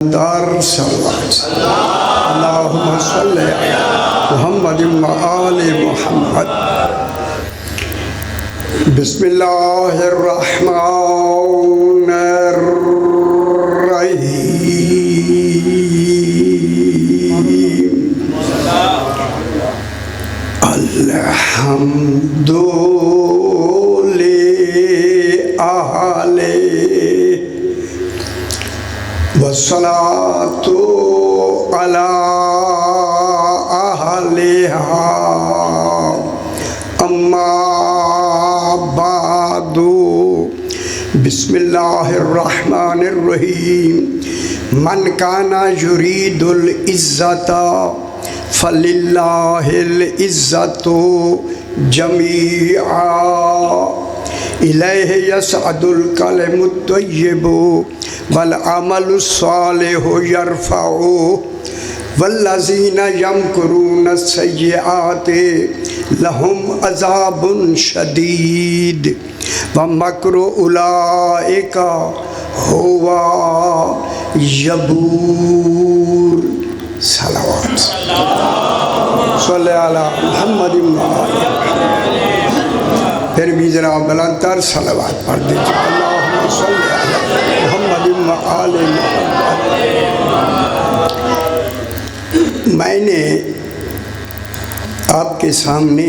دار صلی اللہ علیہ وسلم اللہم صلی علی محمد و آل محمد۔ بسم اللہ الرحمن الرحیم۔ الحمد للہ والصلاة على أهلها أما بعد بسم الله الرحمن الرحيم من كان يريد العزة فلله العزة جميعا إليه يصعد الكلم الطيب والعمل الصالح يرفعه والذين يمكرون السيئات لهم عذاب شديد ومكر أولئك هو يبور۔ صلوات صلی علی محمد و آل محمد۔ پھر بھی ذرا بلند تر صلوات پڑھ دیجیے۔ اللہم صلی علی محمد و آل محمد۔ میں نے آپ کے سامنے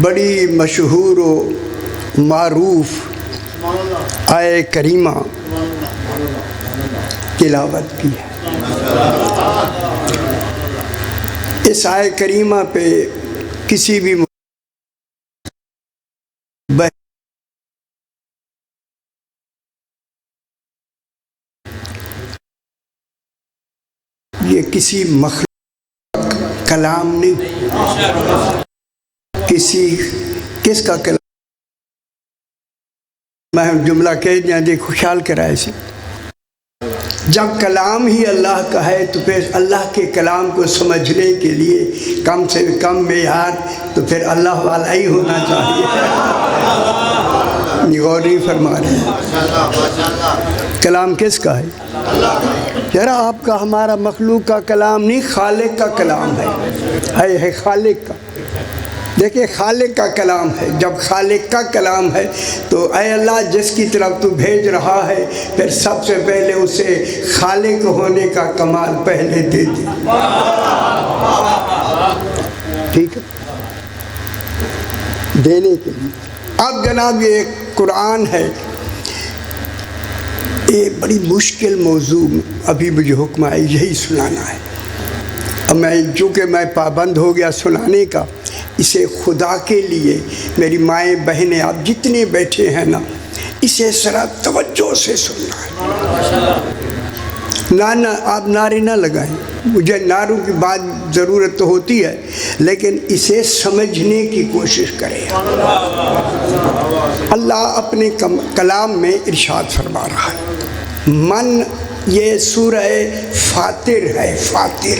بڑی مشہور و معروف آیہ کریمہ تلاوت کی ہے۔ اس آیہ کریمہ پہ کسی بھی یہ کسی مخلوق کلام نہیں، کس کا کلام؟ میں جملہ کہہ دیا، دیکھو خیال کرائے سے، جب کلام ہی اللہ کا ہے تو پھر اللہ کے کلام کو سمجھنے کے لیے کم سے کم معیار تو پھر اللہ والا ہی ہونا چاہیے۔ غور نہیں فرما رہے ہیں۔ کلام کس کا ہے؟ ذرا آپ کا ہمارا مخلوق کا کلام نہیں، خالق کا کلام ہے خالق کا۔ دیکھیں خالق کا کلام ہے، جب خالق کا کلام ہے تو اے اللہ جس کی طرف تو بھیج رہا ہے پھر سب سے پہلے اسے خالق ہونے کا کمال پہلے دے دے۔ ٹھیک ہے، دینے کے لیے۔ اب جناب یہ قرآن ہے، یہ بڑی مشکل موضوع ابھی مجھے حکم ہے یہی سنانا ہے۔ اب چونکہ میں پابند ہو گیا سنانے کا، اسے خدا کے لیے میری مائیں بہنیں آپ جتنے بیٹھے ہیں نا، اسے ذرا توجہ سے سننا ہے۔ نہ آپ نعرے نہ لگائیں، مجھے نعروں کی بات ضرورت تو ہوتی ہے لیکن اسے سمجھنے کی کوشش کریں۔ اللہ اپنے کلام میں ارشاد فرما رہا ہے۔ من، یہ سورہ فاطر ہے، فاطر۔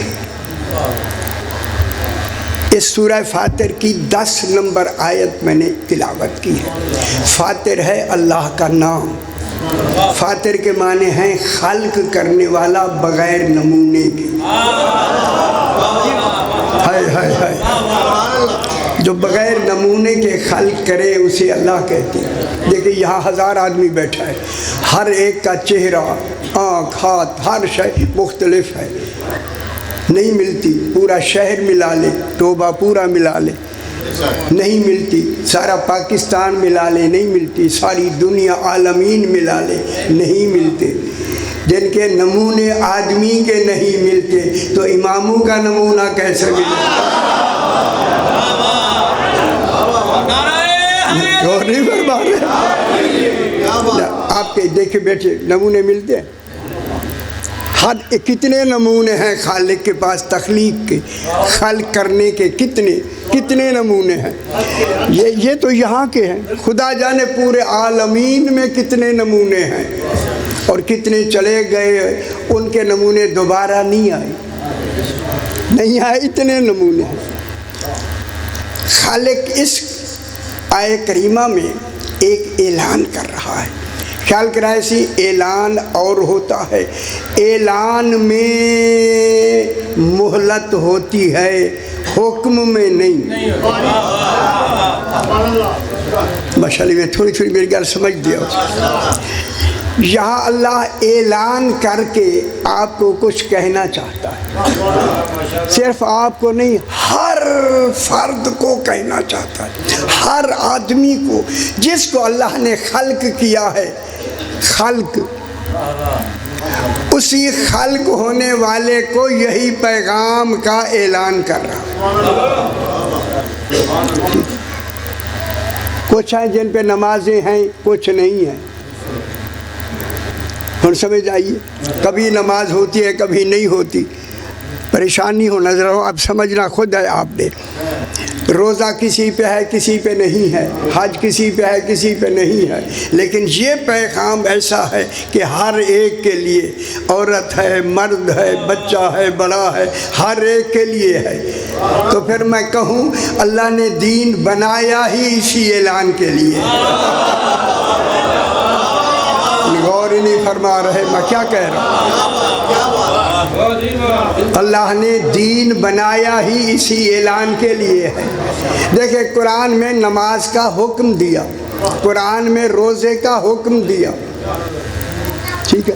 اس سورہ فاطر کی 10 نمبر آیت میں نے تلاوت کی ہے۔ فاطر ہے اللہ کا نام۔ فاطر کے معنی ہیں خلق کرنے والا بغیر نمونے کے۔ جو بغیر نمونے کے خلق کرے اسے اللہ کہتے ہیں۔ دیکھیں یہاں 1000 آدمی بیٹھا ہے، ہر ایک کا چہرہ، آنکھ، ہاتھ، ہر شے مختلف ہے، نہیں ملتی۔ پورا شہر ملا لے، ٹوبہ پورا ملا لے، نہیں ملتی۔ سارا پاکستان ملا لے، نہیں ملتی۔ ساری دنیا عالمین ملا لے، نہیں ملتے۔ جن کے نمونے آدمی کے نہیں ملتے تو اماموں کا نمونہ کیسے ملے؟ اور نہیں فرما رہے؟ آپ کے دیکھے بیٹھے نمونے ملتے ہیں؟ کتنے نمونے ہیں خالق کے پاس تخلیق کے، خلق کرنے کے کتنے نمونے ہیں۔ یہ تو یہاں کے ہیں، خدا جانے پورے عالمین میں کتنے نمونے ہیں اور کتنے چلے گئے، ان کے نمونے دوبارہ نہیں آئے۔ نہیں آئے، اتنے نمونے ہیں۔ خالق اس آیہ کریمہ میں ایک اعلان کر رہا ہے خیال کرائے سی اعلان اور ہوتا ہے، اعلان میں مہلت ہوتی ہے، حکم میں نہیں۔ ماشاءاللہ میں تھوڑی میری گل سمجھ دیا۔ یہاں اللہ اعلان کر کے آپ کو کچھ کہنا چاہتا ہے، صرف آپ کو نہیں، ہر فرد کو کہنا چاہتا ہے، ہر آدمی کو جس کو اللہ نے خلق کیا ہے، خلق، اسی خلق ہونے والے کو یہی پیغام کا اعلان کر رہا۔ کچھ ہیں جن پہ نمازیں ہیں، کچھ نہیں ہیں، اور سمجھ آئیے، کبھی نماز ہوتی ہے کبھی نہیں ہوتی، پریشانی ہو نظر ہو، اب سمجھنا خود ہے آپ نے۔ روزہ کسی پہ ہے کسی پہ نہیں ہے، حج کسی پہ ہے کسی پہ نہیں ہے، لیکن یہ پیغام ایسا ہے کہ ہر ایک کے لیے، عورت ہے، مرد ہے، بچہ ہے، بڑا ہے، ہر ایک کے لیے ہے۔ تو پھر میں کہوں اللہ نے دین بنایا ہی اسی اعلان کے لیے۔ غور ہی نہیں فرما رہے میں کیا کہہ رہا ہوں۔ اللہ نے دین بنایا ہی اسی اعلان کے لیے ہے۔ دیکھیں قرآن میں نماز کا حکم دیا، قرآن میں روزے کا حکم دیا، ٹھیک ہے،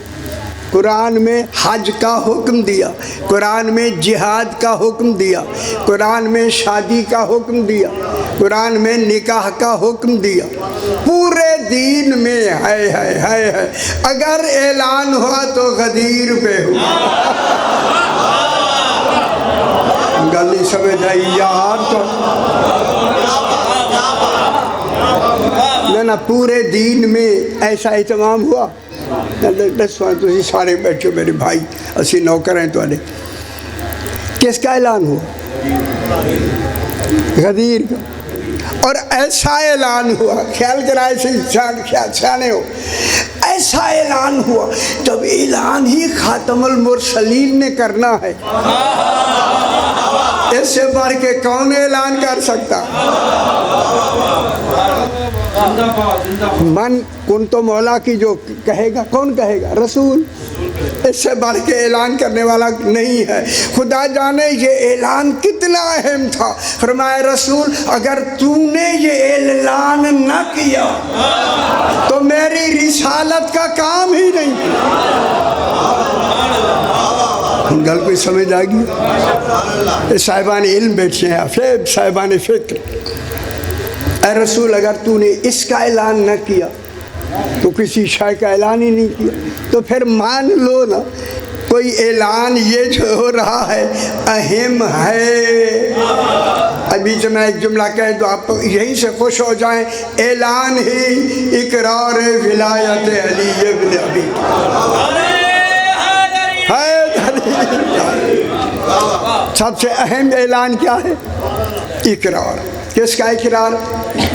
قرآن میں حج کا حکم دیا، قرآن میں جہاد کا حکم دیا، قرآن میں شادی کا حکم دیا، قرآن میں نکاح کا حکم دیا، پورے دین میں ہے۔ اگر اعلان ہوا تو غدیر پہ ہوا۔ گل نہیں سمجھ آئی یار؟ تو نہ پورے دین میں ایسا اہتمام ہوا۔ دسواں تھی سارے بیٹھو میرے بھائی، اسی نوکر ہیں تو کس کا اعلان ہوا؟ غدیر کا۔ اور ایسا اعلان ہوا، خیال کرائے سے سیانے ہو، ایسا اعلان ہوا جب اعلان ہی خاتم المرسلین نے کرنا ہے، اس سے بڑھ کے کون اعلان کر سکتا؟ من کن تو مولا کی جو کہے گا، کون کہے گا؟ رسول۔ اس سے بڑھ کے اعلان کرنے والا نہیں ہے۔ خدا جانے یہ اعلان کتنا اہم تھا۔ فرمایا رسول اگر تو نے یہ اعلان نہ کیا تو میری رسالت کا کام ہی نہیں کیا۔ گل کوئی سمجھ آ گئی؟ صاحبان علم بیٹھے ہیں، فیب صاحبان فکر، اے رسول اگر تو نے اس کا اعلان نہ کیا تو کسی شے کا اعلان ہی نہیں کیا، تو پھر مان لو نا کوئی اعلان یہ جو ہو رہا ہے اہم ہے۔ ابھی جو میں ایک جملہ کہہ دوں آپ یہیں سے خوش ہو جائیں، اعلان ہی اقرار ولایت علی ابن ابی سب سے اہم اعلان کیا ہے؟ اقرار۔ کس کا اقرار؟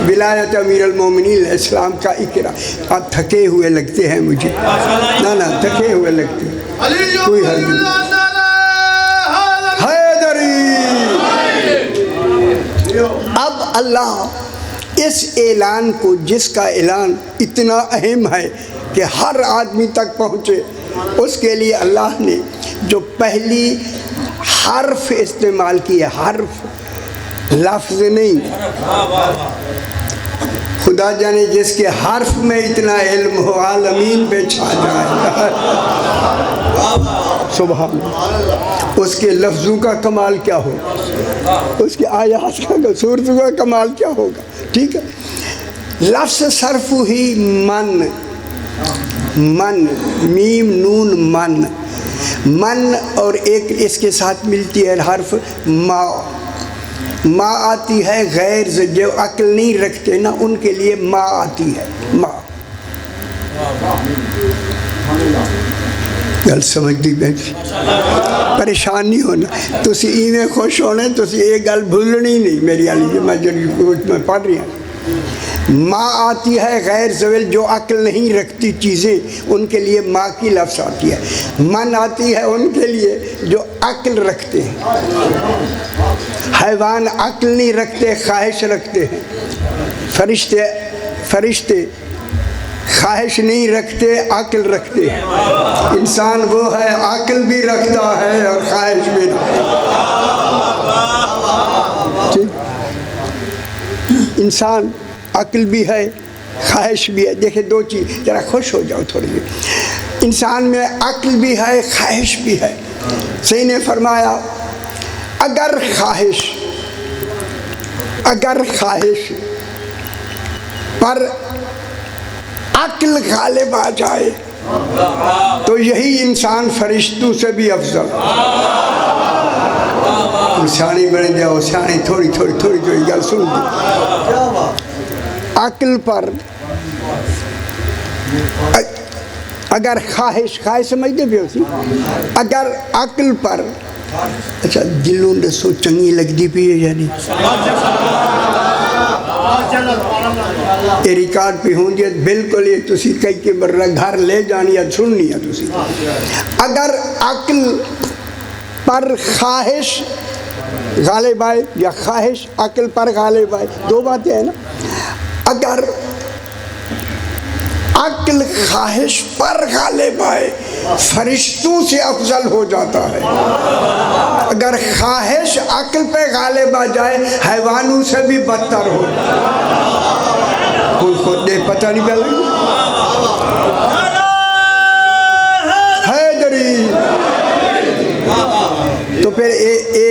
ولایت امیر المومنین علیہ السلام کا اقرار۔ آپ تھکے ہوئے لگتے ہیں مجھے، نہ تھکے ہوئے لگتے ہیں، کوئی حل نہیں۔ حیدری۔ اب اللہ اس اعلان کو، جس کا اعلان اتنا اہم ہے کہ ہر آدمی تک پہنچے، اس کے لیے اللہ نے جو پہلی حرف استعمال کی ہے، حرف، لفظ نہیں، خدا جانے جس کے حرف میں اتنا علم ہو عالمین پہ چھا جائے، سبحان اللہ، اس کے لفظوں کا کمال کیا ہوگا، اس کے آیات کا، صورتوں کا کمال کیا ہوگا، ٹھیک ہے۔ لفظ صرف ہی من، من، میم نون من، من، اور ایک اس کے ساتھ ملتی ہے حرف ما، ما آتی ہے غیر جو عقل نہیں رکھتے نا ان کے لیے ما آتی ہے، ما۔ گل سمجھ دی بیٹھی، پریشان نہیں ہونا، تسی ایویں خوش ہونے، تسی ایک گل بھولنی نہیں میری علی، میں پڑھ رہی ہوں۔ ماں آتی ہے غیر زویل جو عقل نہیں رکھتی چیزیں، ان کے لیے ماں کی لفظ آتی ہے۔ من آتی ہے ان کے لیے جو عقل رکھتے ہیں۔ حیوان عقل نہیں رکھتے، خواہش رکھتے ہیں۔ فرشتے خواہش نہیں رکھتے، عقل رکھتے ہیں۔ انسان وہ ہے عقل بھی رکھتا ہے اور خواہش بھی رکھتا ہے۔ انسان عقل بھی ہے، خواہش بھی ہے۔ دیکھیں دو چیز، ذرا خوش ہو جاؤ تھوڑی دیر۔ انسان میں عقل بھی ہے، خواہش بھی ہے۔ صحیح نے فرمایا اگر خواہش پر عقل غالب آ جائے تو یہی انسان فرشتوں سے بھی افضل۔ سیانی بنے جاؤ، سیانی تھوڑی گل سن دی۔ عقل پر اگر خواہش سمجھتے بھی ہوتی، اگر عقل پر اچھا دلوں دسو چنگی لگتی پی ہے یعنی یہ ریکارڈ پہ ہوں گے بالکل، یہ تسی کئی کے برہ گھر لے جانی یا سننی ہے تسی۔ اگر عقل پر خواہش غالب آئے یا خواہش عقل پر غالب آئے، دو باتیں ہیں نا۔ اگر عقل خواہش پر غالب آئے فرشتوں سے افضل ہو جاتا ہے، اگر خواہش عقل پہ غالب آ جائے حیوانوں سے بھی بدتر ہو جائے۔ کوئی خود دے پتہ نہیں پہلے حیدری۔ تو پھر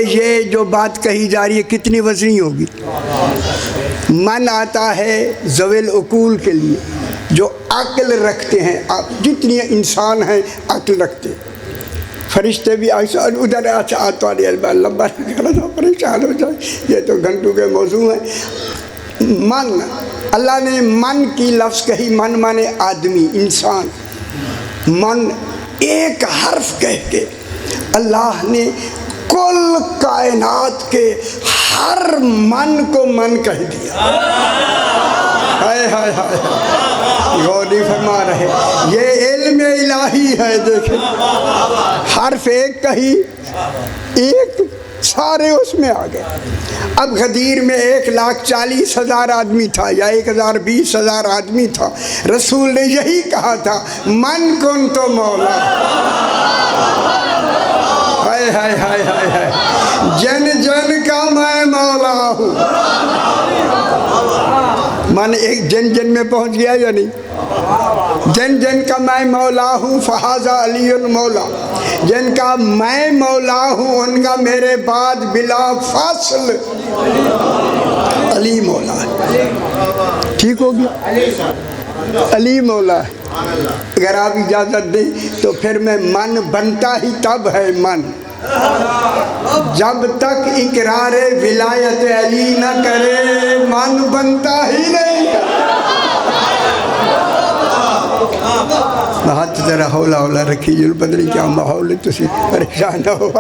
یہ جو بات کہی جا رہی ہے کتنی وزنی ہوگی۔ من آتا ہے ذوی العقول کے لیے جو عقل رکھتے ہیں، جتنی انسان ہیں عقل رکھتے ہیں۔ فرشتے بھی ادھر آتا لمبا پریشان ہو جائے، یہ تو گھنٹوں کے موضوع ہیں۔ من، اللہ نے من کی لفظ کہی، من مانے آدمی، انسان۔ من ایک حرف کہہ کے اللہ نے کل کائنات کے ہر من کو من کہہ دیا۔ ہائے ہائے ہائے، غور نہیں فرما رہے، یہ علم الہی ہے۔ دیکھیں حرف ایک کہی، ایک سارے اس میں آ گئے۔ اب غدیر میں 1,40,000 آدمی تھا یا 1,20,000 آدمی تھا، رسول نے یہی کہا تھا من کن تو مولا۔ ہائے ہائے ہائے ہائے ہائے، جن جن کا میں مولا ہوں۔ من ایک جن میں پہنچ گیا یا نہیں؟ جن کا میں مولا ہوں فہذا علی المولا، جن کا میں مولا ہوں ان کا میرے بعد بلا فاصل علی مولا ہے۔ ٹھیک ہو گیا، علی مولا ہے۔ اگر آپ اجازت دیں تو پھر میں من بنتا ہی تب ہے من جب تک اقرار ولایت علی نہ کرے، من بنتا ہی نہیں۔ ہاتھ ذرا ہولا ہولا رکھی، جو بدری کیا ماحول ہے، تسی پریشان نہ ہو۔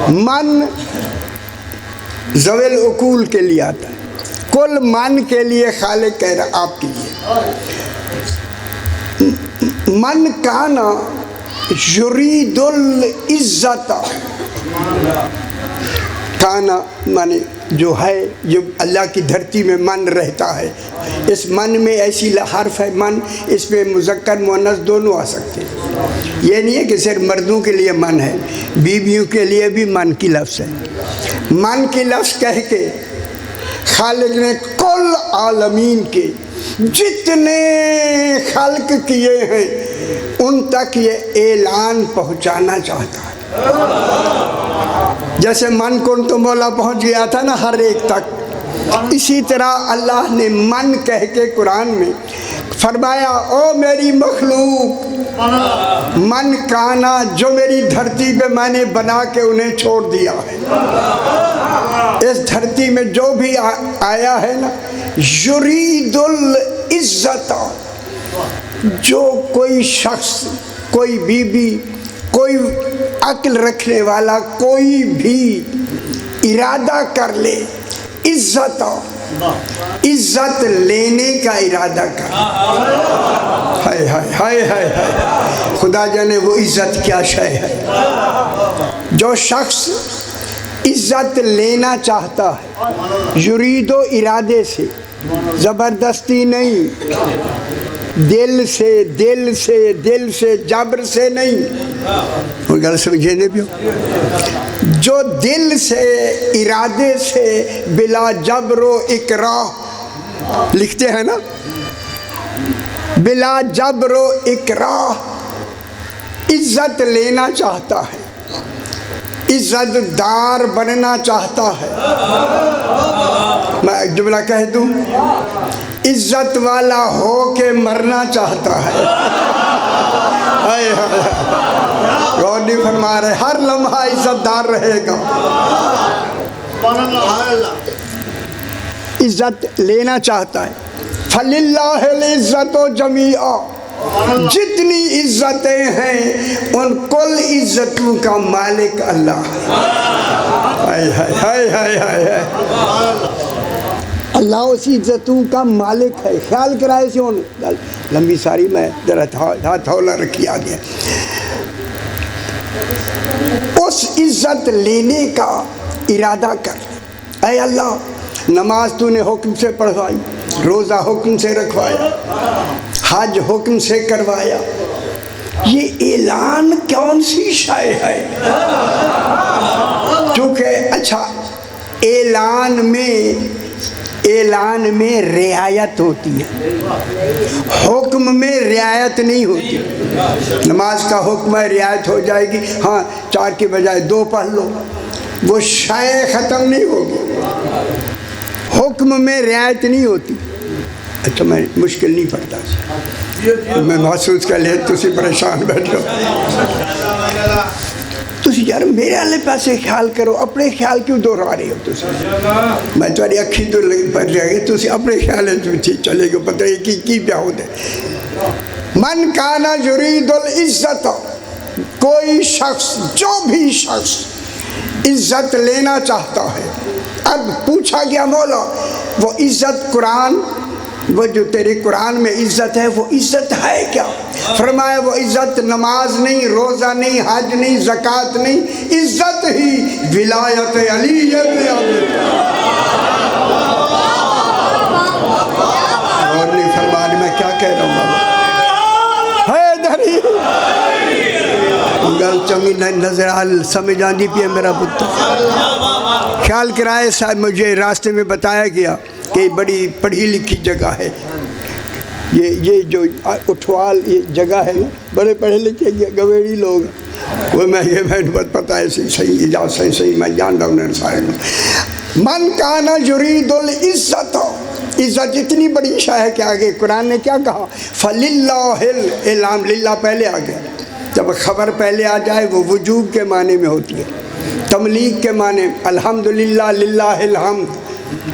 من ذوی العقول کے لیے آتا ہے، کل من کے لیے خالق کہہ رہا آپ کے لیے۔ من کانا یرید العزت، کانا مانے جو ہے، جو اللہ کی دھرتی میں من رہتا ہے۔ اس من میں ایسی حرف ہے من، اس میں مذکر مؤنث دونوں آ سکتے ہیں۔ یہ نہیں ہے کہ صرف مردوں کے لیے من ہے، بیویوں کے لیے بھی من کی لفظ ہے۔ من کی لفظ کہہ کے خالق نے کل عالمین کے جتنے خلق کیے ہیں ان تک یہ اعلان پہنچانا چاہتا ہے۔ جیسے من کن تو مولا پہنچ گیا تھا نا ہر ایک تک، اسی طرح اللہ نے من کہہ کے قرآن میں فرمایا او میری مخلوق، من کانا جو میری دھرتی پہ میں نے بنا کے انہیں چھوڑ دیا ہے، اس دھرتی میں جو بھی آیا ہے نا، یرید العزت، جو کوئی شخص، کوئی بی بی، کوئی عقل رکھنے والا کوئی بھی ارادہ کر لے، عزت لینے کا ارادہ کر، ہائے ہائے ہائے ہائے ہائے، خدا جانے وہ عزت کیا شے ہے۔ جو شخص عزت لینا چاہتا ہے یرید و ارادے سے، زبردستی نہیں، دل سے دل سے دل سے، جبر سے نہیں۔ وہ گل سمجھے نہیں پیو، جو دل سے ارادے سے بلا جبر و اکراہ، لکھتے ہیں نا بلا جبر و اکراہ عزت لینا چاہتا ہے، عزت دار بننا چاہتا ہے۔ میں ایک جملہ کہہ دوں، عزت والا ہو کے مرنا چاہتا ہے۔ غور نہیں فرما رہے، ہر لمحہ عزت دار رہے گا، عزت لینا چاہتا ہے۔ فَلِلَّهِ الْعِزَّةُ جَمِيعًا، جتنی عزتیں ہیں ان کل عزتوں کا مالک اللہ ہے۔ اللہ اس عزتوں کا مالک ہے۔ خیال کرائے سے ان لمبی ساری میں ذرا ہاتھ ہولا رکھی آگے، اس عزت لینے کا ارادہ کر۔ اے اللہ، نماز تو نے حکم سے پڑھوائی، روزہ حکم سے رکھوایا، حج حکم سے کروایا، یہ اعلان کون سی شے ہے؟ چونکہ اچھا اعلان میں رعایت ہوتی ہے، حکم میں رعایت نہیں ہوتی۔ نماز کا حکم ہے، رعایت ہو جائے گی، ہاں 4 کی بجائے 2 پڑھ لو، وہ شے ختم نہیں ہوگی، حکم میں رعایت نہیں ہوتی۔ اچھا میں مشکل نہیں پڑتا، میں محسوس کر لیا تسی پریشان بیٹھو، تسی یار میرے والے پاسے خیال کرو، اپنے خیال کیوں دہرا رہے ہو؟ تسی میں تاری اکھی تو پڑھ رہے گی، تسی اپنے خیال چلے گا، پتہ ہے کی پیا ہوتا ہے۔ من کانا یرید العزت، کوئی شخص، جو بھی شخص عزت لینا چاہتا ہے۔ اب پوچھا گیا مولا وہ عزت قرآن، وہ جو تیرے قرآن میں عزت ہے وہ عزت ہے کیا؟ فرمایا وہ عزت نماز نہیں، روزہ نہیں، حج نہیں، زکوٰۃ نہیں، عزت ہی ولایت علی ابن ابی اور نہیں فرمایا میں کیا کہہ رہا ہوں بابا ہے دری گل چنگی نظر آل سمجھ آندی پی ہے میرا پتر۔ خیال کرائے صاحب مجھے راستے میں بتایا گیا کہ بڑی پڑھی لکھی جگہ ہے، یہ جو اٹھوال یہ جگہ ہے نا، بڑے پڑھے لکھے گویڑی لوگ، وہ میں بہت پتہ ہے صحیح میں جان رہا ہوں سارے میں۔ من کانا یرید العزت، عزت اتنی بڑی شے ہے کہ آگے قرآن نے کیا کہا؟ فَلِلَّهِ الْإِعْلَامُ، للہ پہلے آ گیا، جب خبر پہلے آ جائے وہ وجوب کے معنی میں ہوتی ہے، تملیغ کے معنی الحمدللہ، للہ الحمد،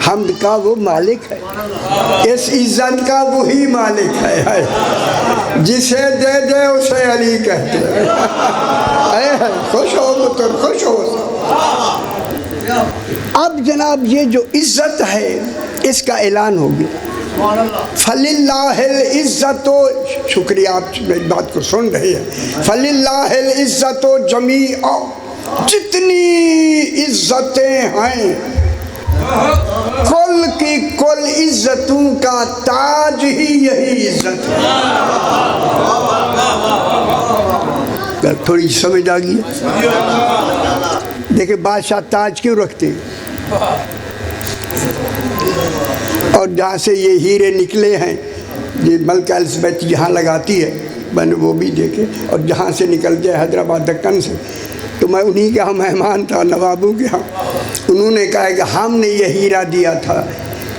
حمد کا وہ مالک ہے، اس عزت کا وہی مالک ہے، جسے دے دے اسے علی کہتے ہیں۔ خوش ہو مطر، خوش ہو۔ اب جناب یہ جو عزت ہے اس کا اعلان ہو گیا، فَلِلَّهِ الْعِزَّةُ، شکریہ آپ میری بات کو سن رہے ہیں، فَلِلَّهِ الْعِزَّةُ جَمِيعًا، جتنی عزتیں ہیں کل کی کل عزتوں کا تاج ہی یہی عزت ہے۔ تھوڑی سمجھ آ گئی؟ دیکھیں بادشاہ تاج کیوں رکھتے ہیں؟ اور جہاں سے یہ ہیرے نکلے ہیں، یہ ملکہ الزبیتھ جہاں لگاتی ہے، میں نے وہ بھی دیکھے، اور جہاں سے نکلتے ہیں حیدرآباد دکن سے، تو میں انہی کے ہاں مہمان تھا، نوابوں کے ہاں، انہوں نے کہا کہ ہم نے یہ ہیرا دیا تھا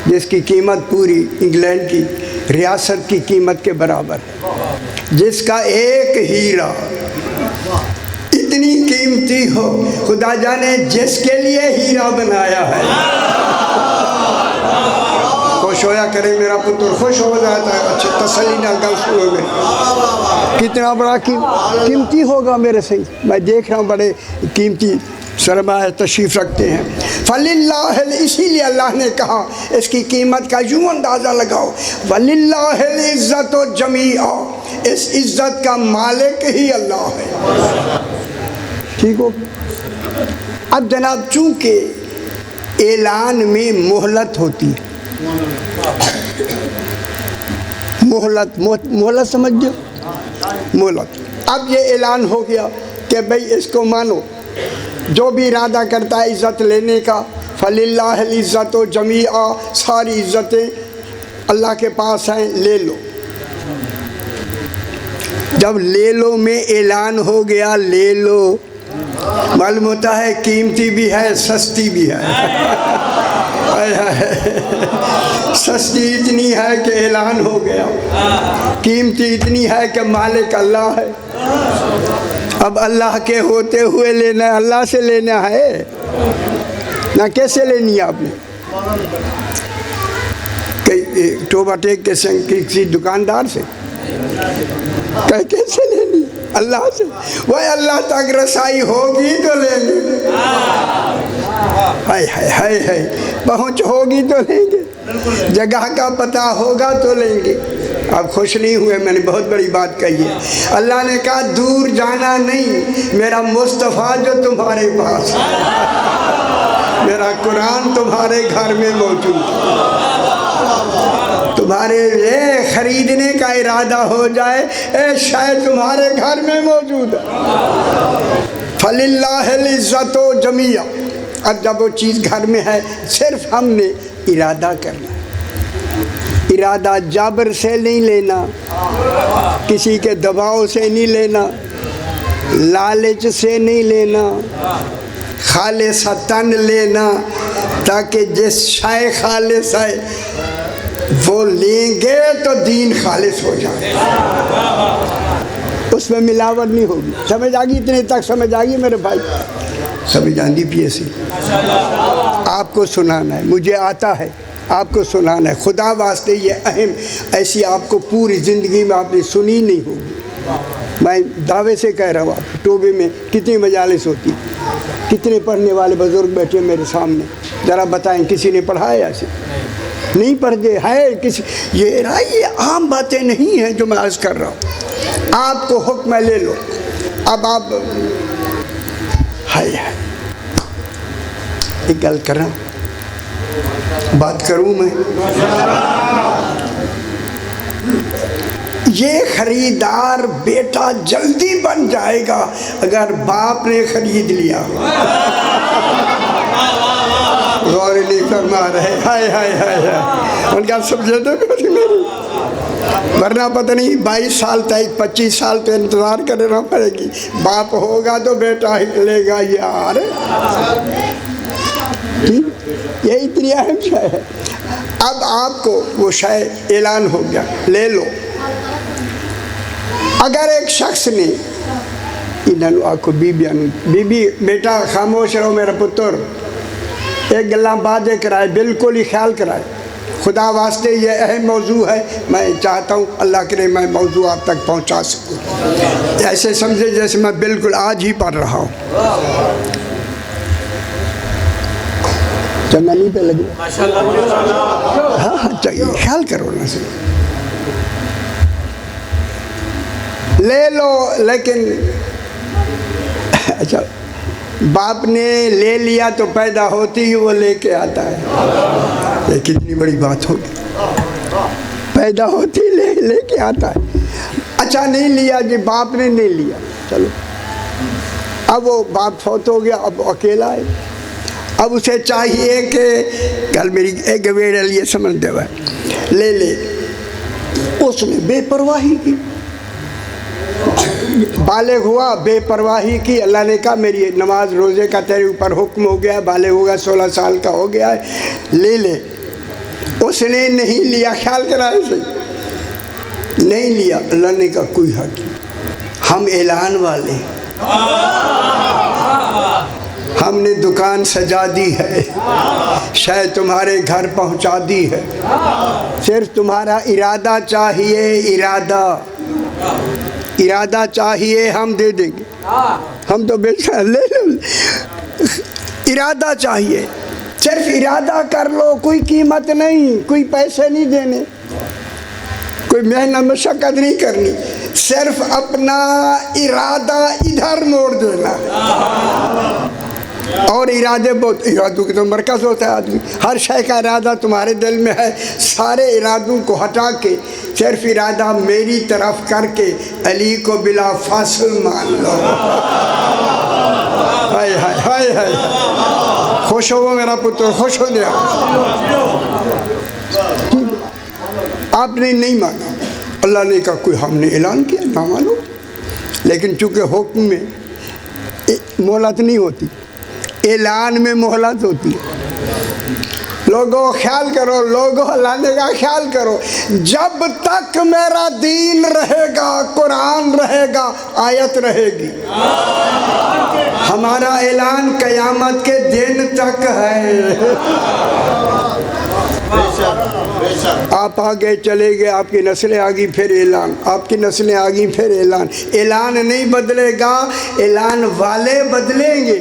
جس کی قیمت پوری انگلینڈ کی ریاست کی قیمت کے برابر ہے، جس کا ایک ہیرا اتنی قیمتی ہو، خدا جانے جس کے لیے ہیرا بنایا ہے۔ خوش ہویا کرے میرا پتر، خوش ہو جاتا ہے، اچھے تسلی نہ گل شروع ہو گئی، کتنا بڑا قیمتی ہوگا میرے سے، میں دیکھ رہا ہوں بڑے قیمتی سرمایہ تشریف رکھتے ہیں۔ فَلِلَّهِ، اسی لیے اللہ نے کہا اس کی قیمت کا یوں اندازہ لگاؤ، وَلِلَّهِ الْعِزَّةُ جَمِيعًا، اس عزت کا مالک ہی اللہ ہے۔ ٹھیک ہو؟ اب جناب چونکہ اعلان میں مہلت ہوتی ہے، مہلت، مہلت سمجھ گئے؟ مہلت۔ اب یہ اعلان ہو گیا کہ بھئی اس کو مانو، جو بھی ارادہ کرتا ہے عزت لینے کا، فَلِلَّهِ الْعِزَّةُ جَمِيعًا، ساری عزتیں اللہ کے پاس ہیں، لے لو۔ جب لے لو میں اعلان ہو گیا لے لو، معلوم ہوتا ہے قیمتی بھی ہے سستی بھی ہے۔ سستی اتنی ہے کہ اعلان ہو گیا، قیمتی اتنی ہے کہ مالک اللہ ہے۔ اب اللہ کے ہوتے ہوئے لینا ہے، اللہ سے لینا ہے نہ، کیسے لینی ہے آپ نے؟ ٹوبہ ٹیک کے سنگ کسی دکاندار سے کیسے لینی؟ اللہ سے۔ وہ اللہ تک رسائی ہوگی تو لیں گے، ہائے ہائے ہائے ہائے، پہنچ ہوگی تو لیں گے، جگہ کا پتہ ہوگا تو لیں گے۔ آپ خوش نہیں ہوئے، میں نے بہت بڑی بات کہی ہے۔ اللہ نے کہا دور جانا نہیں، میرا مصطفیٰ جو تمہارے پاس ہے، میرا قرآن تمہارے گھر میں موجود ہے، تمہارے خریدنے کا ارادہ ہو جائے، اے شاید تمہارے گھر میں موجود ہے۔ فَلِلَّهِ الْعِزَّةُ جَمِيعًا۔ اب جب وہ چیز گھر میں ہے، صرف ہم نے ارادہ کرنا ہے۔ ارادہ جبر سے نہیں لینا، کسی کے دباؤ سے نہیں لینا، لالچ سے نہیں لینا، خالصتاً لینا، تاکہ جس شے خالص ہے وہ لیں گے تو دین خالص ہو جائے، اس میں ملاوٹ نہیں ہوگی۔ سمجھ آگی؟ اتنے تک سمجھ آگی میرے بھائی؟ سمجھ آندی پی ایسی؟ آپ کو سنانا ہے، مجھے آتا ہے، آپ کو سنانا ہے۔ خدا واسطے یہ اہم، ایسی آپ کو پوری زندگی میں آپ نے سنی نہیں ہوگی۔ میں دعوے سے کہہ رہا ہوں، آپ ٹوبے میں کتنی مجالس ہوتی، کتنے پڑھنے والے بزرگ بیٹھے میرے سامنے، ذرا بتائیں کسی نے پڑھا ہے ایسے؟ نہیں پڑھتے ہے کسی؟ یہ عام باتیں نہیں ہیں جو میں عرض کر رہا ہوں، آپ کو حکم لے لو۔ اب آپ ہائے ہائے، ایک گل کروں، بات کروں میں، یہ خریدار بیٹا جلدی بن جائے گا اگر باپ نے خرید لیا۔ غور نہیں فرما رہے، ہائے ہائے ہائے ہائے، ان کا سمجھے تو میری، ورنہ پتہ نہیں 22 سال تک 25 سال تو انتظار کرنا پڑے گی، باپ ہوگا تو بیٹا ہی لے گا یار۔ یہ اتنی اہم شے ہے۔ اب آپ کو وہ شے اعلان ہو گیا، لے لو۔ اگر ایک شخص نے انہوں آکھو بی بی بیٹا خاموش رہو میرا پتر، ایک گلاں باتیں کرائے، بالکل ہی خیال کرائے، خدا واسطے یہ اہم موضوع ہے، میں چاہتا ہوں اللہ کرے میں موضوع آپ تک پہنچا سکوں، ایسے سمجھے جیسے میں بالکل آج ہی پڑھ رہا ہوں۔ چنگا نہیں پہ لگے؟ ہاں چاہیے، خیال کرو نا، سے لے لو۔ لیکن اچھا، باپ نے لے لیا تو پیدا ہوتی ہی وہ لے کے آتا ہے، یہ کتنی بڑی بات ہوگی، پیدا ہوتی لے کے آتا ہے۔ اچھا نہیں لیا جی، باپ نے نہیں لیا، چلو اب وہ باپ فوت ہو گیا، اب اکیلا ہے، اب اسے چاہیے کہ کل میری ایک گویڑ لیے سمجھ دے لے لے، اس نے بے پرواہی کی، بالغ ہوا، بے پرواہی کی، اللہ نے کہا میری نماز روزے کا تیرے اوپر حکم ہو گیا، بالغ ہوگا 16 سال کا ہو گیا ہے، لے لے۔ اس نے نہیں لیا، خیال کرا اسے نہیں لیا، اللہ نے کہا کوئی حق نہیں، ہم اعلان والے، ہم نے دکان سجا دی ہے، شاید تمہارے گھر پہنچا دی ہے، صرف تمہارا ارادہ چاہیے، ارادہ چاہیے، ہم دے دیں گے، ہم تو بے شک لے لو، ارادہ چاہیے، صرف ارادہ کر لو، کوئی قیمت نہیں، کوئی پیسے نہیں دینے، کوئی محنت مشقت نہیں کرنی، صرف اپنا ارادہ ادھر موڑ دینا، اور ارادے بہت، ارادوں کی تو مرکز ہوتا ہے آدمی، ہر شے کا ارادہ تمہارے دل میں ہے، سارے ارادوں کو ہٹا کے صرف ارادہ میری طرف کر کے علی کو بلا فاصل مان لو۔ ہائے ہائے ہائے ہائے، خوش ہو میرا پتر، خوش ہو جائے۔ آپ نے نہیں مانا، اللہ نے کہا کوئی، ہم نے اعلان کیا نہ مانو، لیکن چونکہ حکم میں مہلت نہیں ہوتی، اعلان میں مہلت ہوتی ہے۔ لوگوں خیال کرو، لوگوں اللہ نے کہا خیال کرو، جب تک میرا دین رہے گا، قرآن رہے گا، آیت رہے گی۔ ہمارا اعلان قیامت کے دن تک ہے۔ آپ آگے چلے گئے، آپ کی نسلیں آگئی، پھر اعلان، آپ کی نسلیں آگئی، پھر اعلان۔ اعلان نہیں بدلے گا، اعلان والے بدلیں گے،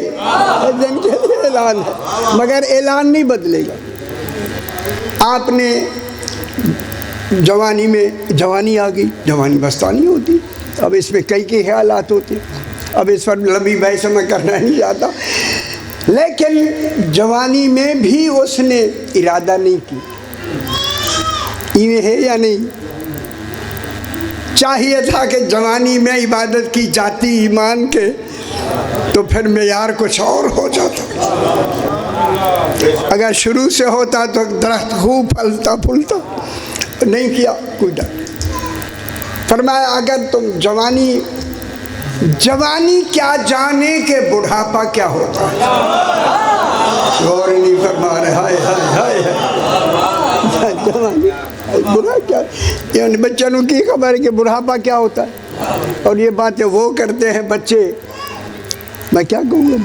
جن کے لیے اعلان ہے، مگر اعلان نہیں بدلے گا۔ آپ نے جوانی میں، جوانی آ گئی، جوانی بستانی ہوتی، اب اس میں کئی خیالات ہوتے، اب اس پر لمبی بحث میں کرنا نہیں چاہتا، لیکن جوانی میں بھی اس نے ارادہ نہیں کی، یہ ہے یا نہیں؟ چاہیے تھا کہ جوانی میں عبادت کی جاتی ایمان کے، تو پھر معیار کچھ اور ہو جاتا۔ اگر شروع سے ہوتا تو درخت خوب پھلتا پھولتا، نہیں کیا، کوئی ڈر۔ فرمایا اگر تم جوانی کیا جانے کہ بڑھاپا کیا ہوتا ہے، غور نہیں فرما رہے، ہائے ہائے ہائے، جوانی برا کیا، یعنی بچوں کی خبر ہے کہ بڑھاپا کیا ہوتا ہے، اور یہ باتیں وہ کرتے ہیں بچے، میں کیا کہوں گا۔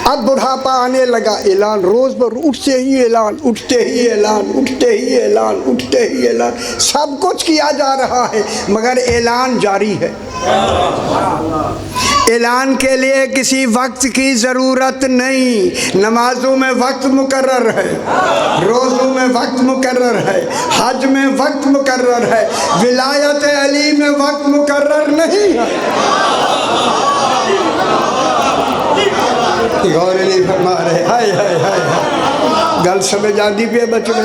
اب بڑھاپا آنے لگا، اعلان روز بر اٹھتے ہی اعلان، اٹھتے ہی اعلان، اٹھتے ہی اعلان، اٹھتے ہی اعلان، سب کچھ کیا جا رہا ہے مگر اعلان جاری ہے۔ اعلان کے لیے کسی وقت کی ضرورت نہیں، نمازوں میں وقت مقرر ہے، روزوں میں وقت مقرر ہے، حج میں وقت مقرر ہے، ولایت علی میں وقت مقرر نہیں ہے۔ غور نہیں فرما رہے، ہائے ہائے ہائے، گل سمجھ آتی پہ بچ میں،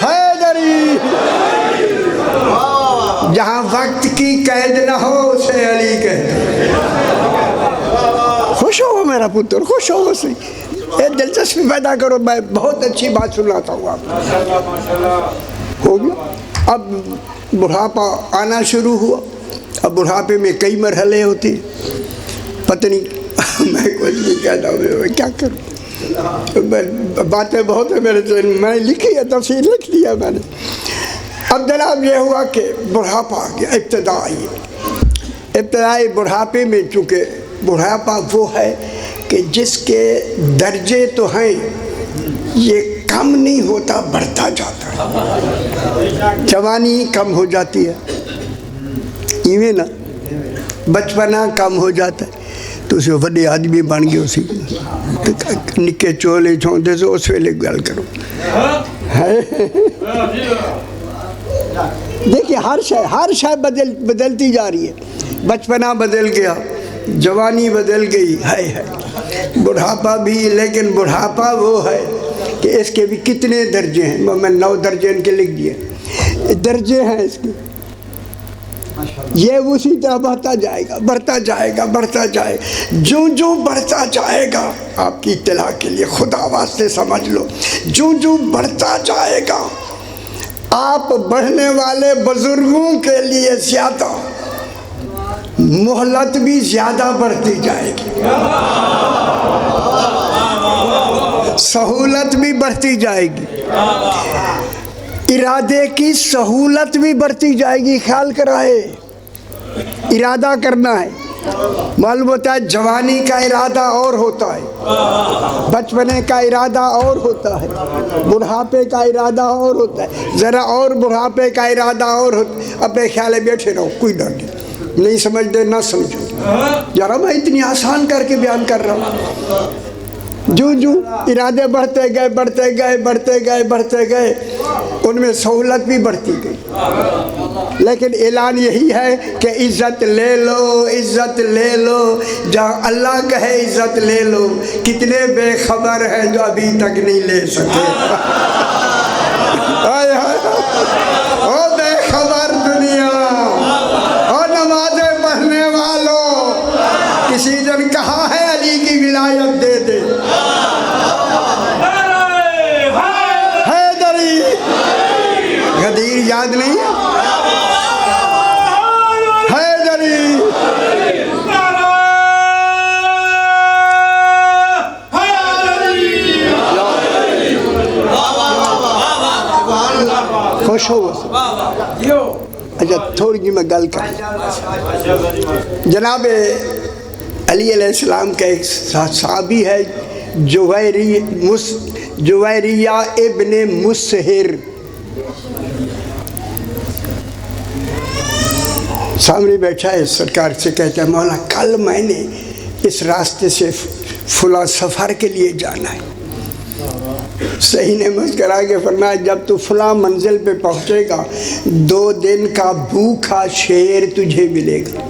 حیدری جہاں وقت کی قید نہ ہو اسے علی کہتے ہیں۔ خوش ہو میرا پتر، خوش ہو، سی دلچسپی پیدا کرو، میں بہت اچھی بات سناتا ہوں آپ۔ ہو گیا، اب بڑھاپا آنا شروع ہوا، اب بڑھاپے میں کئی مرحلے ہوتے، پتہ نہیں میں کچھ نہیں کہتا ہوں، کیا کروں، باتیں بہت ہیں میرے ذہن میں، لکھی ہے، تفصیل لکھ دیا میں نے۔ اب جناب یہ ہوا کہ بڑھاپا آ گیا، ابتدائی بڑھاپے میں، چونکہ بڑھاپا وہ ہے کہ جس کے درجے تو ہیں، یہ کم نہیں ہوتا، بڑھتا جاتا ہے۔ جوانی کم ہو جاتی ہے، ایویں نا، بچپنا کم ہو جاتا ہے، تو اسے وڈے آدمی بن گئے، اسی نکے چولے چھوندے سے اس ویلے گل کرو۔ دیکھیں ہر شے بدلتی جا رہی ہے، بچپنا بدل گیا، جوانی بدل گئی، ہے بڑھاپا بھی، لیکن بڑھاپا وہ ہے کہ اس کے بھی کتنے درجے ہیں، میں 9 درجے ان کے لکھ دیے، درجے ہیں اس کے، یہ اسی طرح بڑھتا جائے گا، بڑھتا جائے گا، بڑھتا جائے گا، جو بڑھتا جائے گا، آپ کی اطلاع کے لیے خدا واسطے سمجھ لو، جو بڑھتا جائے گا، آپ بڑھنے والے بزرگوں کے لیے زیادہ مہلت بھی زیادہ بڑھتی جائے گی، سہولت بھی بڑھتی جائے گی، ارادے کی سہولت بھی بڑھتی جائے گی۔ خیال کرائے، ارادہ کرنا ہے، معلوم ہوتا ہے جوانی کا ارادہ اور ہوتا ہے، بچپنے کا ارادہ اور ہوتا ہے، بڑھاپے کا ارادہ اور ہوتا ہے، ذرا اور بڑھاپے کا ارادہ اور ہوتا ہے۔ اپنے خیال بیٹھے رہو، کوئی ڈر نہیں سمجھتے نہ سمجھو، ذرا میں اتنی آسان کر کے بیان کر رہا ہوں۔ جو ارادے بڑھتے گئے، بڑھتے گئے، بڑھتے گئے، بڑھتے گئے، ان میں سہولت بھی بڑھتی گئی، لیکن اعلان یہی ہے کہ عزت لے لو، عزت لے لو، جہاں اللہ کہے عزت لے لو۔ کتنے بے خبر ہیں جو ابھی تک نہیں لے سکے۔ او بے خبر دنیا، او نمازیں پڑھنے والوں، کسی دن کہا ہے علی کی ولایت دے دے؟ حیدری غدیر یاد نہیں ہے؟ حیدری خوش ہو۔ اچھا تھوڑی جی میں گل کر، جناب علی علیہ السلام کا ایک صحابی ہے جویریہ ابن مسہر، سامنے بیٹھا ہے، سرکار سے کہتا ہے مولا کل میں نے اس راستے سے فلاں سفر کے لیے جانا ہے۔ صحیح نے مسکرا کے فرمایا جب تو فلاں منزل پہ پہنچے گا 2 دن کا بھوکا شیر تجھے ملے گا۔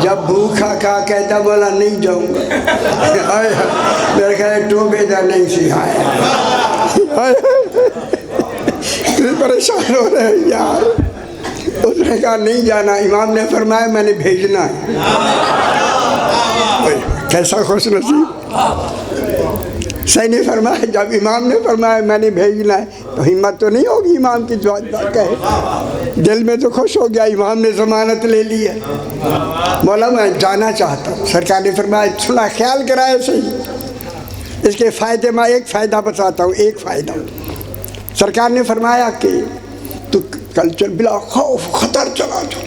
جب بھوکا کہا کہتا بولا نہیں جاؤں گا، میرے خیال ٹوبے دا نہیں سکھایا، پریشان ہو رہے ہیں یار۔ اس نے کہا نہیں جانا، امام نے فرمایا میں نے بھیجنا ہے۔ کیسا خوش نصیب۔ صحیح نے فرمایا جب امام نے فرمایا میں نے بھیجنا ہے تو ہمت تو نہیں ہوگی امام کی جو کہے، دل میں تو خوش ہو گیا، امام نے ضمانت لے لی ہے، مولا میں جانا چاہتا ہوں۔ سرکار نے فرمایا سنا خیال کرائے صحیح، اس کے فائدے میں ایک فائدہ بتاتا ہوں، ایک فائدہ۔ سرکار نے فرمایا کہ تو کل چل بلا خوف خطر چلا جا،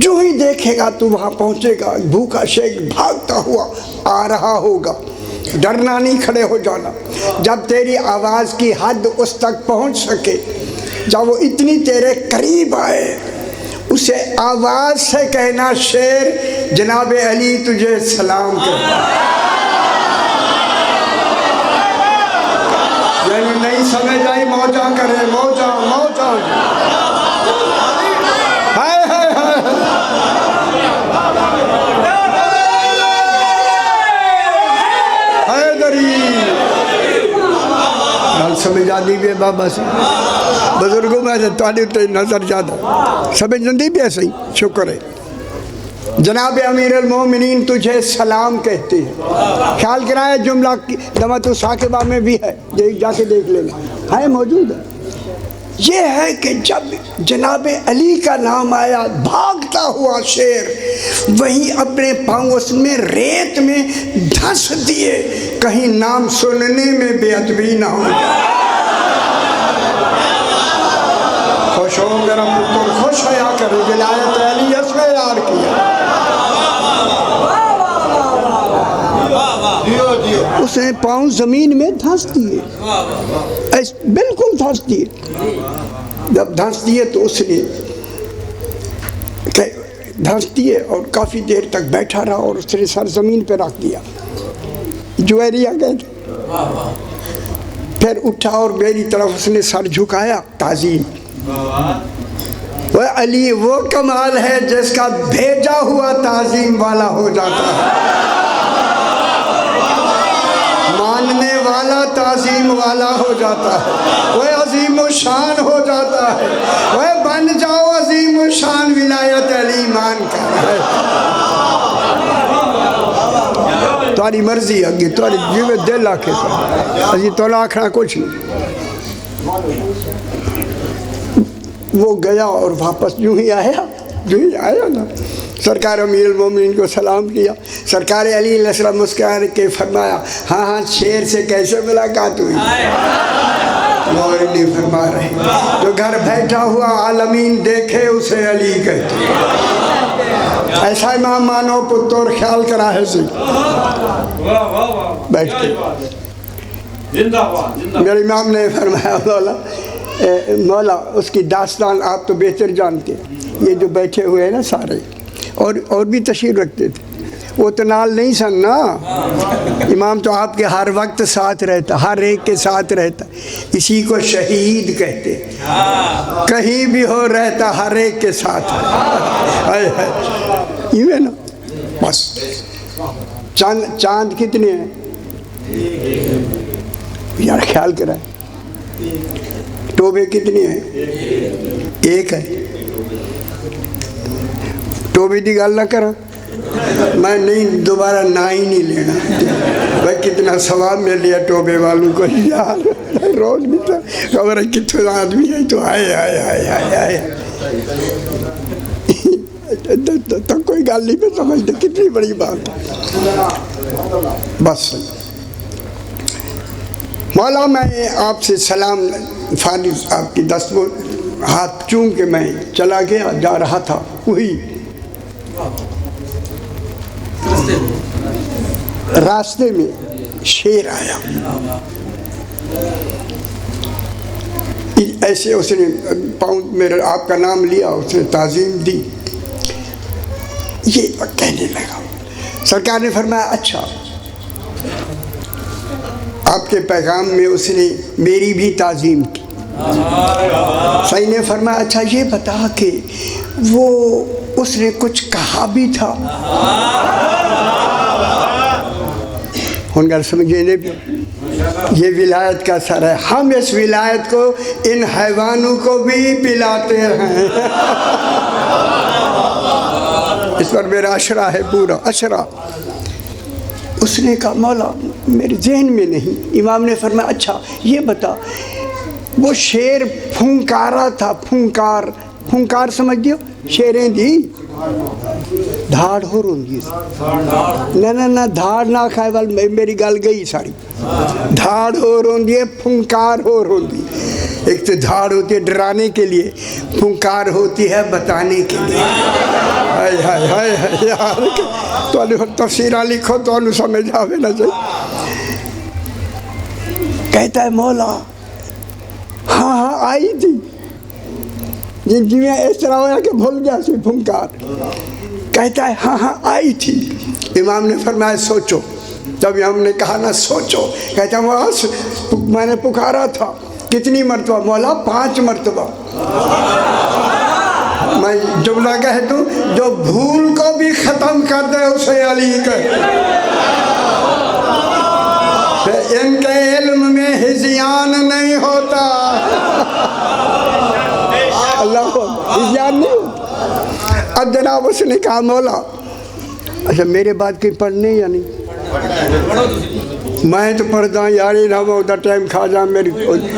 جو ہی دیکھے گا تو وہاں پہنچے گا، بھوکا شیخ بھاگتا ہوا آ رہا ہوگا، ڈرنا نہیں، کھڑے ہو جانا۔ جب تیری آواز کی حد اس تک پہنچ سکے، جب وہ اتنی تیرے قریب آئے، اسے آواز سے کہنا شیر جناب علی تجھے سلام کرتا ہے۔ یعنی نہیں سمجھ آئی موجہ کرے، موجہ موجہ۔ ہائے ہائے ہائے سمجھ آدھی بھی بابا سے بزرگوں میں سے تواڈے تے نظر زیادہ سمجھ نہیں بھی ایسے ہی، شکر ہے۔ جناب امیر المومنین تجھے سلام کہتے ہیں۔ خیال کرائے جملہ دمت ثاقبہ میں بھی ہے، جا کے دیکھ لینا، ہے موجود ہے۔ یہ ہے کہ جب جناب علی کا نام آیا بھاگتا ہوا شیر، وہیں اپنے پاؤں اس میں ریت میں دھس دیے، کہیں نام سننے میں بے ادبی نہ ہو جائے۔ خوش ہو میرا پتر، خوش ہویا کرے، ولایت علی اس میں یار کیا۔ اس نے پاؤں زمین میں دھس دیے، بالکل دھس دیے۔ جب دھس دیے تو اس نے دھس دیے اور کافی دیر تک بیٹھا رہا اور اس نے سر زمین پہ رکھ دیا۔ جویریہ کہتے، پھر اٹھا اور میری طرف اس نے سر جھکایا، تعظیم۔ وہ علی وہ کمال ہے جس کا بھیجا ہوا تعظیم والا ہو جاتا ہے، ماننے والا تعظیم والا ہو جاتا ہے، وہ عظیم الشان ہو جاتا ہے۔ وہ بن جاؤ عظیم الشان، ولایت علی مان کر ہے۔ تاری مرضی اگی، تاری جیوے دل آکھے تو ازی تولا آکھنا کچھ نہیں۔ وہ گیا اور واپس جو ہی آیا نا، سرکار امیر المومنین کو سلام کیا۔ سرکار علی علیہ السلام مسکرا کے فرمایا ہاں شیر سے کیسے ملاقات ہوئی؟ اور علی فرما رہے جو گھر بیٹھا ہوا عالمین دیکھے اسے علی کہتے۔ ایسا امام مانو پتر خیال کرا ہے سی بیٹھ کے۔ میرے امام نے فرمایا مولا اس کی داستان آپ تو بہتر جانتے ہیں، یہ جو بیٹھے ہوئے ہیں نا سارے اور بھی تشریف رکھتے تھے، وہ تو نال نہیں سن نا، امام تو آپ کے ہر وقت ساتھ رہتا، ہر ایک کے ساتھ رہتا، اسی کو شہید کہتے، کہیں بھی ہو رہتا ہر ایک کے ساتھ، یوں ہے نا بس۔ چاند کتنے ہیں یار خیال کرائے، ٹوبے کتنے ہیں؟ ایک ہے۔ ٹوبے دی گل نہ کرا، میں نہیں دوبارہ نا ہی نہیں لینا بھائی، کتنا ثواب مل لیا ٹوبے والوں کو یار، روز بھی تھا خبر ہے کتنے آدمی ہے تو آئے آئے آئے آئے آئے تو کوئی گل نہیں پہ سمجھتے کتنی بڑی بات بس۔ مولا میں آپ سے سلام فارغ آپ کی دستور ہاتھ چون کے میں چلا گیا، جا رہا تھا، وہی راستے میں شیر آیا، ایسے اس نے پاؤں میرا آپ کا نام لیا، اس نے تعظیم دی، یہ کہنے لگا، سرکار نے فرمایا اچھا، آپ کے پیغام میں اس نے میری بھی تعظیم کی۔ صحیح نے فرمایا اچھا یہ بتا کہ وہ اس نے کچھ کہا بھی تھا؟ ان کا سمجھے یہ ولایت کا سر ہے، ہم اس ولایت کو ان حیوانوں کو بھی پلاتے ہیں اس پر میرا اشرا ہے، پورا اشرا۔ اس نے کہا مولا میرے ذہن میں نہیں۔ امام نے فرمایا اچھا یہ بتا، وہ شیر پھنکارا تھا، پھنکار سمجھ دیو، شیریں دی دھاڑ ہو روندی، نہ دھاڑ نہ کھائے وال میری گل گئی ساری، دھاڑ ہو روندی ہے، پھنکار ہو روندی۔ ایک تو دھاڑ ہوتی ہے ڈرانے کے لیے، پھنکار ہوتی ہے بتانے کے لیے۔ ہائے ہائے ہائے ہائے یار، تو تفسیرہ لکھو تو انہوں سمجھ آوے نہ چاہیے۔ کہتا ہے مولا ہاں آئی تھی، جی میں اس طرح ہوا کہ بھول گیا سی پھنکار۔ کہتا ہے ہاں آئی تھی۔ امام نے فرمایا سوچو، جب ہم نے کہا نا سوچو، کہتا ہے میں نے پکارا تھا کتنی مرتبہ؟ مولا 5 مرتبہ۔ میں جملہ کہہ دوں، جو بھول کو بھی ختم کر دے اسے علی کہے، ان کے علم میں ہذیان نہیں ہوتا، اللہ کو ہذیان نہیں ہوتا۔ اب جناب اس نے کہا مولا اچھا میرے بعد کوئی پڑھنے یا نہیں؟ میں تو پڑھتا ہوں یار، نہ وہ ادھر ٹائم کھا جا، میری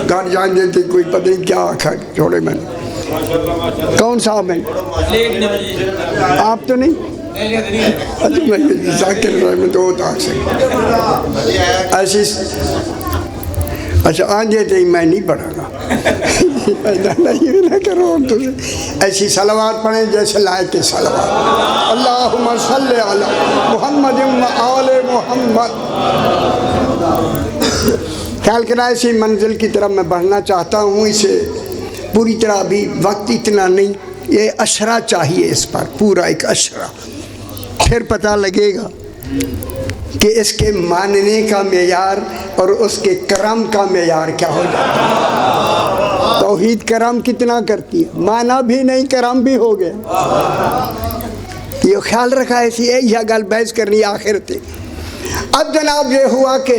گھر جان دیتی کوئی پتہ نہیں کیا آخر چھوڑے میں نے۔ کون صاحب ہیں آپ؟ تو نہیں اچھا میں ذاکر رحمت تو ہوتا ایسی اچھا آنجے تھے میں نہیں پڑھا گا نہ کرو ایسی صلوات پڑھیں جیسے لائق کے صلوات، اللہم صلی علی محمد و آل محمد۔ خیال کرنا ایسی منزل کی طرف میں بڑھنا چاہتا ہوں، اسے پوری طرح ابھی وقت اتنا نہیں، یہ اشرا چاہیے اس پر، پورا ایک اشرا، پھر پتہ لگے گا کہ اس کے ماننے کا معیار اور اس کے کرم کا معیار کیا ہو جاتا ہے۔ توحید کرم کتنا کرتی ہے، مانا بھی نہیں کرم بھی ہو گیا۔ یہ خیال رکھا ایسی ہے، یہ گل بحث کرنی آخر تھی۔ اب جناب یہ ہوا کہ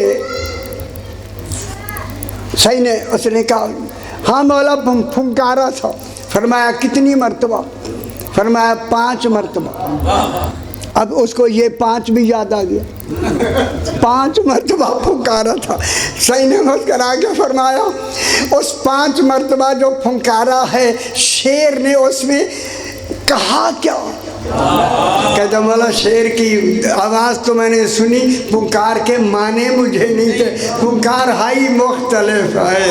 صحیح نے اس نے کہا ہاں مولا پھنکارا تھا۔ فرمایا کتنی مرتبہ؟ فرمایا 5 مرتبہ۔ اب اس کو یہ 5 بھی یاد آ گیا، 5 مرتبہ پھنکارا تھا۔ صحیح نے مسکرا کے فرمایا اس 5 مرتبہ جو پھنکارا ہے، شیر نے اس میں کہا کیا؟ کہتا مولا شیر کی آواز تو میں نے سنی، پھنکار کے معنی مجھے نہیں تھے، پھنکار ہائی مختلف ہے،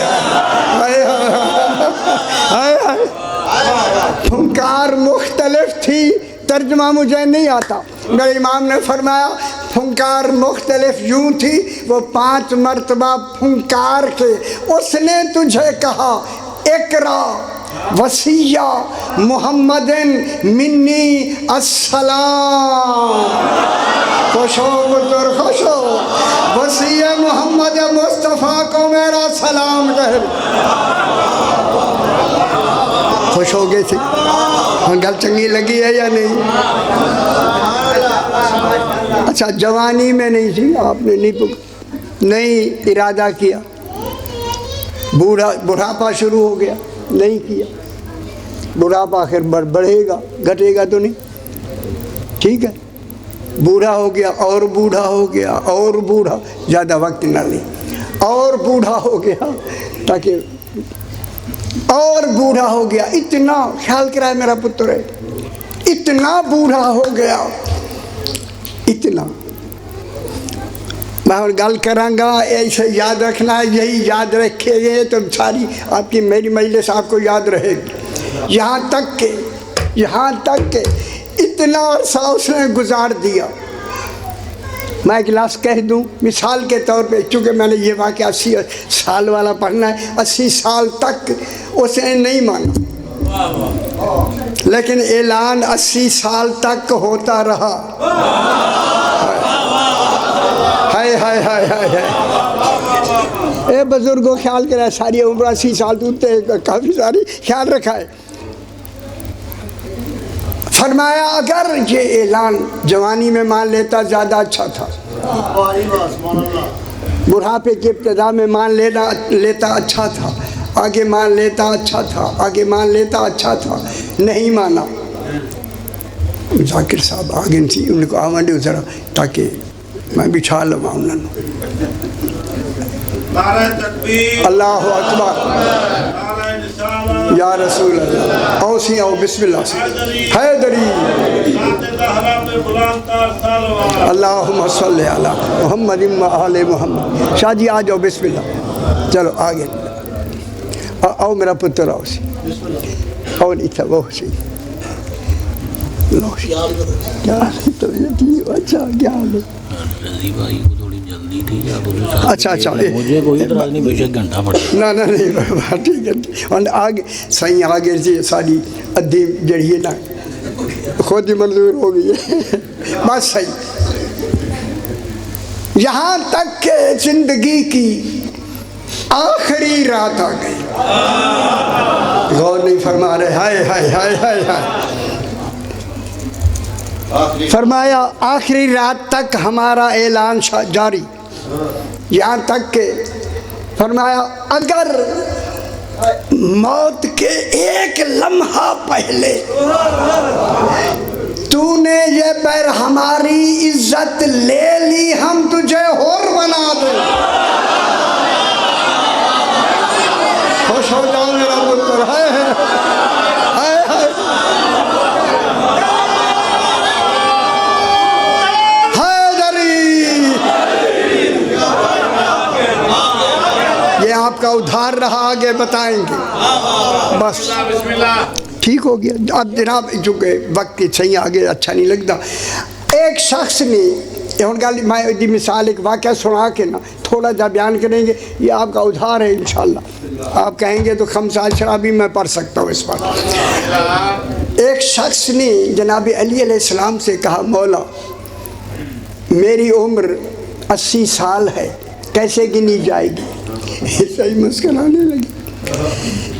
پھنکار مختلف تھی، ترجمہ مجھے نہیں آتا۔ میرے امام نے فرمایا پھنکار مختلف یوں تھی، وہ 5 مرتبہ پھنکار کے اس نے تجھے کہا اقرا وصیہ محمد منی السلام۔ خوش ہو پتر خوش ہو، وسیع محمد مصطفیٰ کو میرا سلام کہہ۔ خوش ہو گئے تھے؟ گل چنگی لگی ہے یا نہیں؟ اچھا جوانی میں نہیں تھی آپ نے نہیں ارادہ کیا، بڑھاپا شروع ہو گیا نہیں کیا، بڑھاپا آخر بڑھے گا گھٹے گا تو نہیں، ٹھیک ہے، بوڑھا ہو گیا اور بوڑھا ہو گیا اور بوڑھا، زیادہ وقت نہ لیں، اور بوڑھا ہو گیا تاکہ اور بوڑھا ہو گیا، اتنا خیال کرائے میرا پتر ہے، اتنا بوڑھا ہو گیا، اتنا میں گل کراں گا ایسے یاد رکھنا ہے، یہی یاد رکھے گے تو ساری آپ کی میری مجلس آپ کو یاد رہے گی، یہاں تک کہ اتنا عرصہ اس نے گزار دیا۔ میں ایک لفظ کہہ دوں مثال کے طور پہ، چونکہ میں نے یہ واقعہ 80 سال والا پڑھنا ہے، 80 سال تک اس نے نہیں مانا، لیکن اعلان 80 سال تک ہوتا رہا۔ ہائے ہائے ہائے ہائے ہائے، اے بزرگوں خیال کرے، ساری عمر 80 سال تو کافی ساری خیال رکھا ہے۔ فرمایا اگر یہ اعلان جوانی میں مان لیتا زیادہ اچھا تھا، بڑھاپے کی ابتدا میں مان لیتا اچھا تھا، آگے مان لیتا اچھا تھا، آگے مان لیتا اچھا تھا، نہیں مانا۔ ذاکر صاحب آگے تھی، ان کو آمدے ذرا تاکہ میں بچھا لوں انہوں نے۔ اللہ اکبر یا رسول اللہ، آؤ سی آؤ بسم اللہ سے، حیدری اللہم صلی علی محمد و آل محمد۔ شاہ جی آ جاؤ بسم اللہ، چلو آگے آؤ میرا پتر، آؤ سی آؤ، نہیں تھا وہ سی کیا اچھا کیا اچھا اچھا مجھے کوئی اعتراض نہیں، بے شک گھنٹہ پڑے نہ نہیں ٹھیک ہے، آگے صحیح آگے جی ساری ادھی جڑی ہے نا خود ہی منظور ہو گئی ہے، بس صحیح۔ یہاں تک کہ زندگی کی آخری رات آ گئی، غور نہیں فرما رہے، ہائے ہائے ہائے ہائے ہائے، فرمایا آخری رات تک ہمارا اعلان جاری، یہاں تک کہ فرمایا اگر موت کے ایک لمحہ پہلے تو نے یہ پیر ہماری عزت لے لی، ہم تجھے ہور بنا دیں۔ خوش ہو جاؤ میرا پتر، ہائے ہائے ہائے آپ کا ادھار رہا، آگے بتائیں گے، بس ٹھیک ہو گیا۔ اب جناب چونکہ وقت کی صحیح آگے اچھا نہیں لگتا، ایک شخص نے میں مثال ایک واقعہ سنا کے نا تھوڑا جا بیان کریں گے، یہ آپ کا ادھار ہے انشاءاللہ، آپ کہیں گے تو خمسہ شرابی میں پڑھ سکتا ہوں اس پر۔ ایک شخص نے جناب علی علیہ السلام سے کہا، مولا میری عمر 80 سال ہے، کیسے گنی جائے گی؟ صحیح مسکرانے لگی،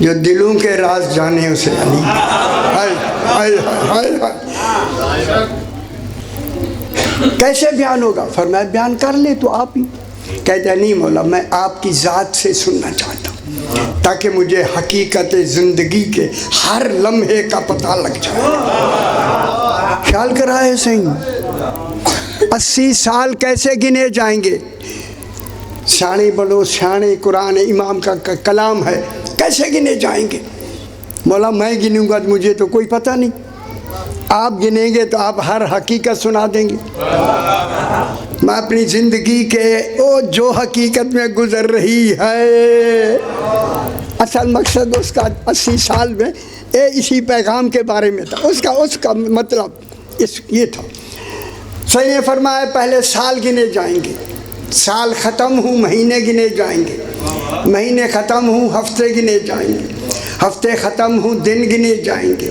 جو دلوں کے راز جانے اسے علی۔ ہائے ہائے ہائے ہائے، کیسے بیان ہوگا؟ فرمایا بیان کر لے تو آپ ہی۔ کہتے ہیں نہیں مولا، میں آپ کی ذات سے سننا چاہتا ہوں تاکہ مجھے حقیقت زندگی کے ہر لمحے کا پتہ لگ جائے۔ خیال کرائے صحیح، 80 سال کیسے گنے جائیں گے؟ سیانے بنو سیانے، قرآن امام کا کلام ہے، کیسے گنے جائیں گے؟ مولا میں گنوں گا تو مجھے تو کوئی پتہ نہیں، آپ گنیں گے تو آپ ہر حقیقت سنا دیں گے۔ میں اپنی زندگی کے جو حقیقت میں گزر رہی ہے، اصل مقصد اس کا 80 سال میں اسی پیغام کے بارے میں تھا، اس کا مطلب یہ تھا۔ صحیح نے فرمایا پہلے سال گنے جائیں گے، سال ختم ہوں مہینے گنے جائیں گے، مہینے ختم ہوں ہفتے گنے جائیں گے، ہفتے ختم ہوں دن گنے جائیں گے،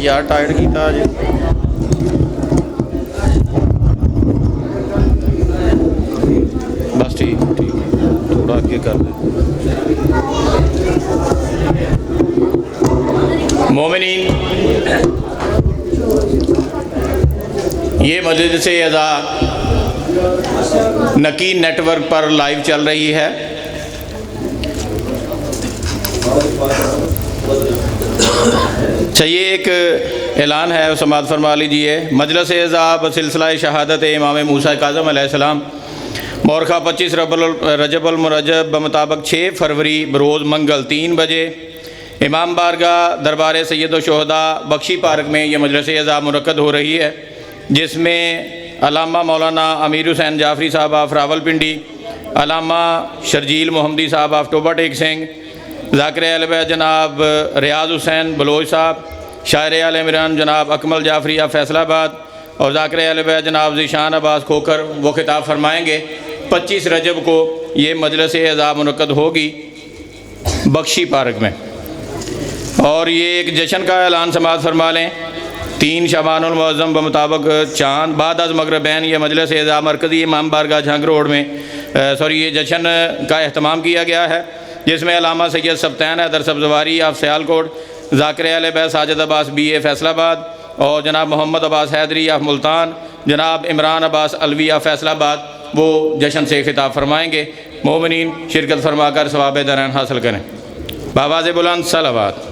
یار ٹائٹ کیتا جی بس ٹھیک ٹھیک تھوڑا آگے کر دیں مومنین یہ مجلس اعزا نکین نیٹ ورک پر لائیو چل رہی ہے. چاہیے ایک اعلان ہے سماعت فرما لیجیے. مجلس اعزا بسلسلہ شہادت امام موسیٰ کاظم علیہ السلام مورخہ 25 رجب المرجب بمطابق 6 فروری بروز منگل 3 بجے امام بارگاہ دربار سید الشہداء بخشی پارک میں یہ مجلس اعزا منعقد ہو رہی ہے، جس میں علامہ مولانا امیر حسین جعفری صاحب آف راولپنڈی، علامہ شرجیل محمدی صاحب آف ٹوبہ ٹیک سنگھ، ذاکر اہل بیت جناب ریاض حسین بلوچ صاحب، شاعر اہل عمران جناب اکمل جعفری آف فیصل آباد اور ذاکر اہل بیت جناب ذیشان عباس کھوکر وہ خطاب فرمائیں گے. 25 رجب کو یہ مجلس اعزا منعقد ہوگی بخشی پارک میں. اور یہ ایک جشن کا اعلان سماعت فرما لیں. 3 شعبان المعظم بمطابق چاند بعد از مغربین یہ مجلس اعزا مرکزی امام بارگاہ جھنگ روڈ میں یہ جشن کا اہتمام کیا گیا ہے، جس میں علامہ سید سبطین حیدر سبزواری آف سیالکوٹ، ذاکر اہل بیت ساجد عباس بی اے فیصل آباد اور جناب محمد عباس حیدری آف ملتان، جناب عمران عباس الوی آف فیصل آباد وہ جشن سے خطاب فرمائیں گے. مومنین شرکت فرما کر ثواب درین حاصل کریں. بآواز بلند صلوات.